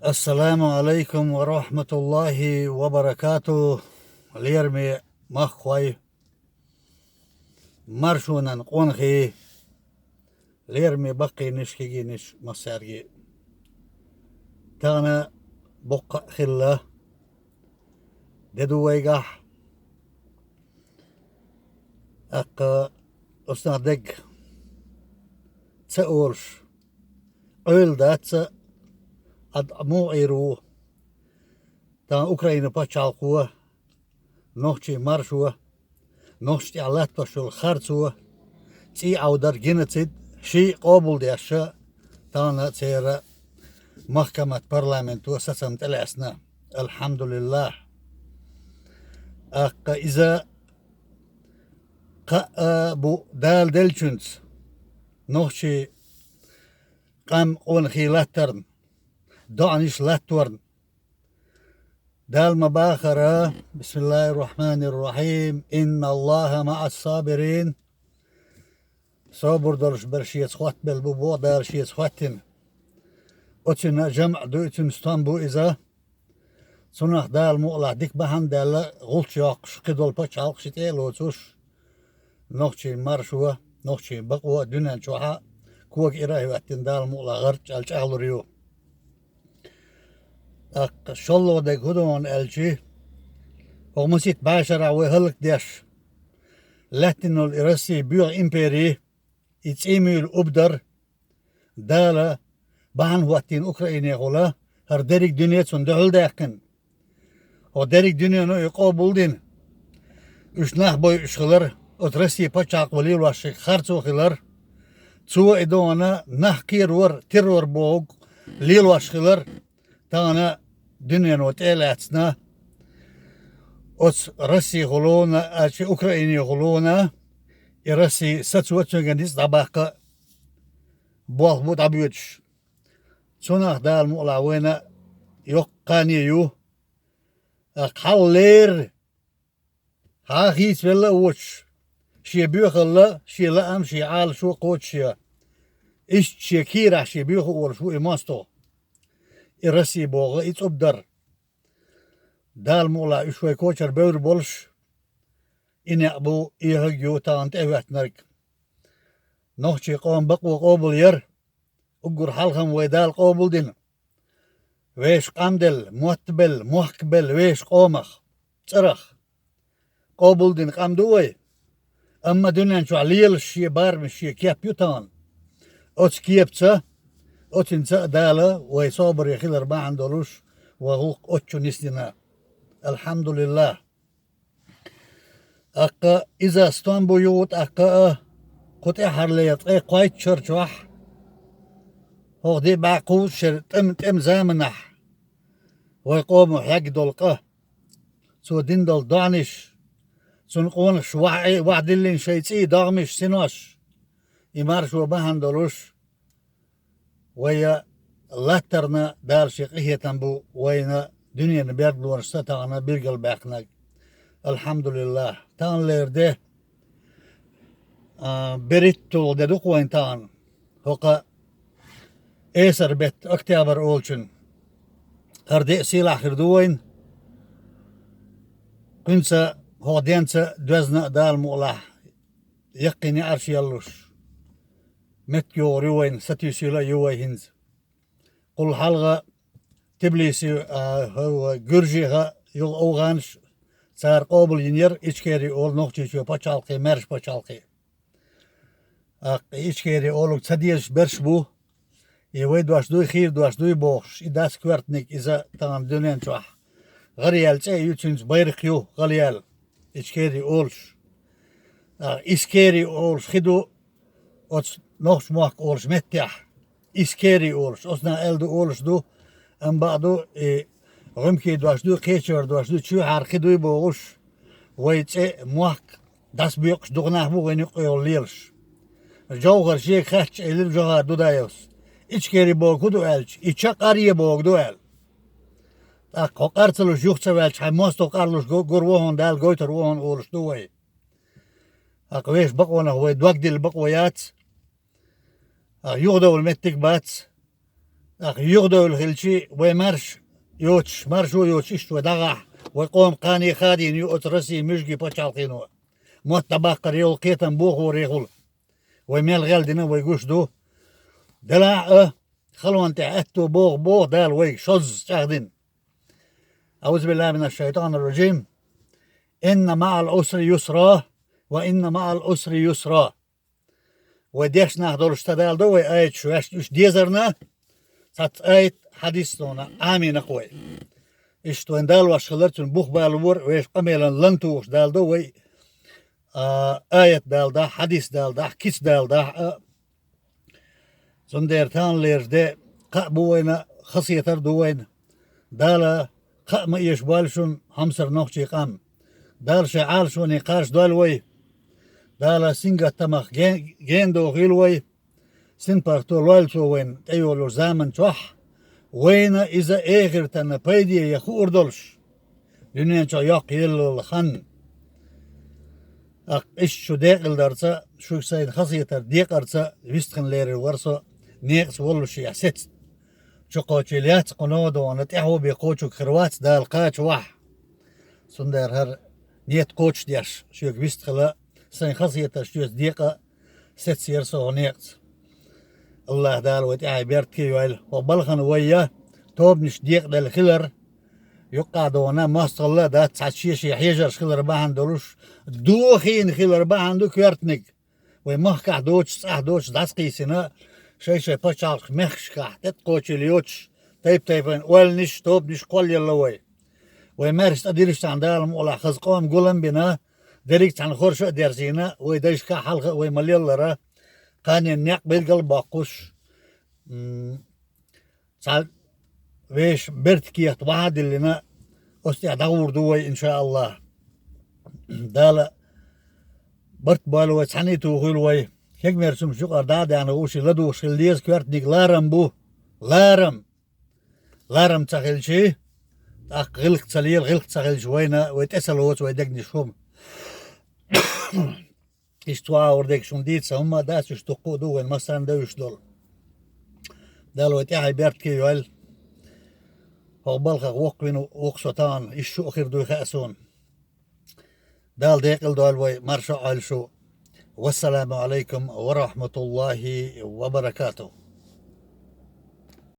السلام عليكم ورحمة الله وبركاته. ليرمي مخوي مرشونا قونخي ليرمي بقي نشكي نش مسارجي تانا بقى خلا ددو ويقح أقا أسنا دق تسأولش أول دات أد مو إيرو تان أوكراينا باتشالقوه نوشي مرشوه نوشي علات بشول خرطوه تي عودر جنتد شي قابل ديشا تانا تيرا محكمة برلمان وسسمت الأسنا الحمد لله. أق إذا بو دال دلشنز نوشي قام قونخي لاترن دعنيش لاتورن دال مباخرة بسم الله الرحمن الرحيم إن الله مع الصابرين صابر درش برشيت خوات بالبوبو درشيت خواتن أتنا جمع دوتن ستانبو إذا صنع دال مؤلع ديك بحن دال غلط ياقش قدول باش عالقشتي لوتوش نوخشي مرشوة نوخشي بقوة دونان شوحا كوك إراهي وقتن دال مؤلع غرج ألش أغلريو أق شلو ديك هدون ألشي ومسيت باشر وهلك ديش لاتنو الإرسي بيو إمبيري إتسيميل أبدر دالا بحن وقتين أوكرايني غلا هر ديريك دنيا تندهل داقن o derik dünyanı yıkabıldın. Üçnah boy ışılar, otresi paçak vali ulaşık harç okilar. Çoğu edona nahkir var, terör boğuk, lil ulaşıklar. Tana dünyanı otel etsna. Ots Rusya huluna, açı Ukrayna huluna. Rusya satsuatçıngandis tabaka. Boğuk bu tabiyuç. Sonah dal muğlavena yok kaniyu. حولير هاخيس ولا وش شي بيوخ الله شي لام شي عال شو قوت شي إيش شي كيرا شي بيوخ ور شو إماستو إرسي بوغا إتقبدر دال مولا إشوي كوشر بور بولش إني أبو إيهجيو تانت إيوات نرك نوخشي قوم بقو قوبل ير أقر حلخم ويدال قوبل دين ويش قامدل موتبل محكبل ويش قومخ صرخ قابل دين قامدوي أما دنيا شو عليل شي بار مش شي كياب يوتان أوت كيابتا أوت إنسا دالا ويصابر يخيلر ما عندولوش وهو أوتشو نسدنا الحمد لله. أقا إذا استنبو يوت أقا قط إحر ليت إيه قايت شرش وح هو دي باقوش شر تم زامنح ويقوم حق دولقه سو دين دول دانش سنقونش وعد اللي شيتي داغمش سنوش يمارش وبهن دولوش ويا لاترنا دار شقيه تنبو وينا دنيا نبيرد ورستانا بيرقل باقنا الحمد لله تان ليرده بريتو ددوق وين تان هوقا ايسر بيت اكتابر اولشن هردي سيلا خردوين قنسا هو دينسا دوزنا دال مؤلاح يقيني أرش يلوش مت يوريوين ستيسيلا يوي هنز قل حلقة تبليسي هو جرجيها يل أوغانش صار قابل ينير إشكيري أول نقطة شو بتشالقي مرش بتشالقي إشكيري أولو تديش برشبو يوي دواش دوي خير دواش دوي بوش إداس كورتنيك إذا تان دونين شوح غريال تأي يوتشنز بيرخيو غريال إشكيري أولش إشكيري أولش خدو أوتس نوش موك أولش متح إشكيري أولش أصنا ألدو أولش دو أم بعدو غمكي دواش دو كيشور دواش دو تشو حار خدو يبوغش ويتأي موك داس بيقش دوغناه بوغين يقيو ليلش جوغر شيك خاتش إليل جوغر دو دايوس إشكيري بوغ دو ألش إشاق أريه بوغ دو أل قارتلوش يوخشا والش حماستو قارلوش قروهن دال قويتر وهن أولش دوي ويش بقونا هو دوقدي البقويات يغدو المتك بات أخ يغدو الخلشي ومرش يوتش مرشو يوتش إشتو دغح ويقوم قاني خادين يؤت رسي مشجي بچالقينو متبقر يول قيتن بوخو ريغول وميل غالدنا ويقوش دو دلع خلوان تعتو بوغ دال وي شز تاخدين أعوذ بالله من الشيطان الرجيم إن مع العسر يسرا وإن مع العسر يسرا وديش نهدور اشتدال دو وي آيت شوش ديزرنا سات آيت حديث دونا آمين أخوي إشتو اندال واشخلرتون بوخ بالور ويش قميلا لنتوش دال دو وي آيت دال دا حديث دال دا كيس دال دا زنديرتان ليرش دي قابوين خصيتر دوين دالا قام يشبالشون همسر نوخشي قام دال شعال شو نقاش دال وي دالا سنگا تمخ جين دو غيل وي سن بارتو لويل شو وين تيولو زامن توح وين إذا إيغر تنا بيدي يخو أردلش لنين شو يق يلو الخن إيش شو ديقل دارسا شو سايد خصيتر ديق أرسا ويستخن ليري ورسا نيقس ولوش يحسيت شو قوتشيليات قنودو ونتحو بيقوتشو كروات دال قاش واح سندر هر نيت قوتش ديش شو ويستخلا سين خصيتر شو ديقة ست سيرسو ونيقس الله دال وتعي بيرت كيوال وبلخن ويا توب نش ديق دال خلر يقعدونا ما صلى دا تسعشيش يحيجر خلر باهن دولوش دوخين خلر باهن دو كيرتنك ويمخ دوتش صح دوتش داسقي سنا شي باشالخ مخش كحتت قوتش اليوتش تيبن والنش توب نش قول يلوي ويمارس أديرش عن دالم ولا خزقوم قولن بنا دريك عن خورش درسينا ويدايش كحلقة ويمليل لرا كان النيق بالقلب باقوش سال ويش برتكي بعد اللي ما استعدور دوي إن شاء الله دالا برت بالو تحنيتو غلوي هيك مرسوم شو قرداد يعني وشي لدو شليز كوارتنيك لارم بو لارم تخيل شي غلق تسليل غلق تسخيل شوينا ويتأسل هوت ويدقني شوم اشتوا وردك شون ديتسا هما داس يشتقو دوين مثلا دوش دول دالو يتعي بيرت كيوال هو بلغ وقوين وقصتان اشو اخير دو يخأسون دال ديقل دول وي مرشا عالشو والسلام عليكم ورحمة الله وبركاته